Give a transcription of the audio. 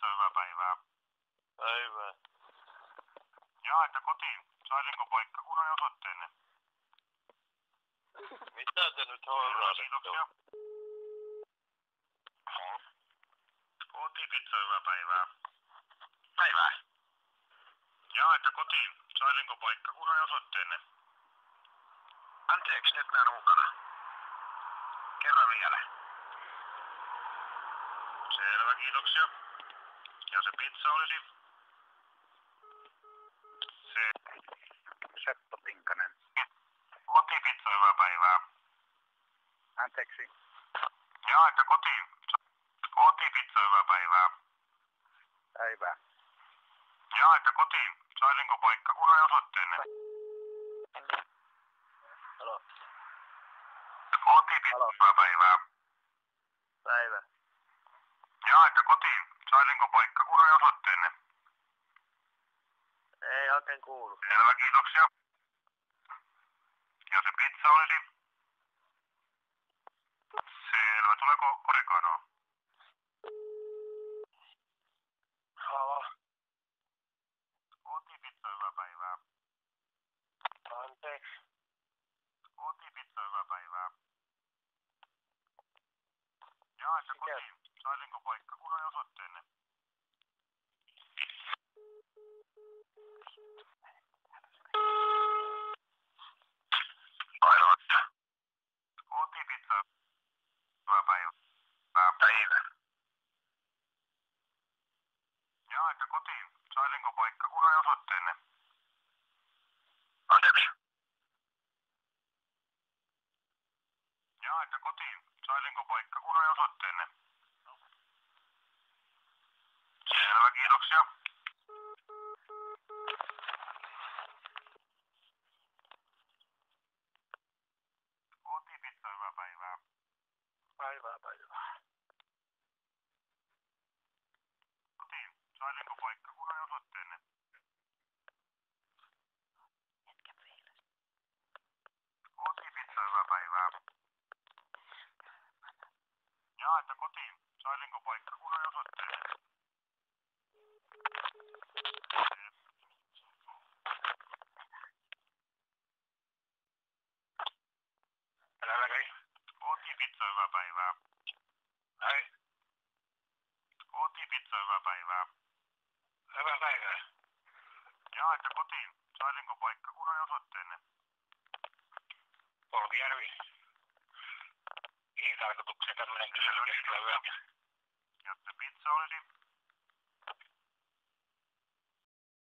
Pizza, hyvää päivää. Päivää. Jaa, että kotiin. Saisinko paikkakunnan ja osoitteenne? Mitä te nyt hourailette? Kiitoksia. Kotipizza, hyvää päivää. Päivää. Jaa, että kotiin. Saisinko paikkakunnan ja osoitteenne? Anteeksi, nyt mä en ulkona. Kerran vielä. Selvä, kiitoksia. Ja se pizza olisi? Se... Seppo Tinkanen. Kotipizza, hyvää päivää. Anteeksi. Jaa, että kotiin. Kotipizza, hyvää päivää. Päivää. Jaa, että kotiin. Saisinko paikkakunnan ja osoitteenne? Halo. Kotipizza, Halo. hyvää päivää. Päivä. Jaa, että kotiin. Saisinko paikkakunnan ja osoitteenne? Ei oikein kuulu. Selvä, kiitoksia. Ja se pizza olisi? Selvä, tuleeko oreganoa? Halo. Kotipizza, hyvää päivää. Anteeksi. Kotipizza, hyvää päivää. Jaa, että Mikä? kotiin. Saisinko paikkakunnan ja osoitteenne? Ainoa. Kotipizza, hyvää päivää. Päivä. Jaa, että kotiin. Saisinko paikkakunnan ja osoitteenne? Anteeksi. Jaa, että kotiin. Saisinko paikkakunnan ja osoitteenne? Selvä, kiitoksia. Kotipizza, hyvää päivää. Päivää. Kotiin. Saisinko paikkakunnan ja osoitteenne? Kotipizza, hyvää päivää. Jaa, että kotiin. Saisinko paikkakunnan ja osoitteenne? Älä Kotipizza, hyvää päivää. Hei. Kotipizza, hyvää päivää. Hyvää päivää. Jaa, että kotiin. Saisinko paikkakunnan ja osoitteenne? Polkijärvi. Mihin tarkoitukseen tämmönen kysely keskellä yötä? Ja se pizza olisi?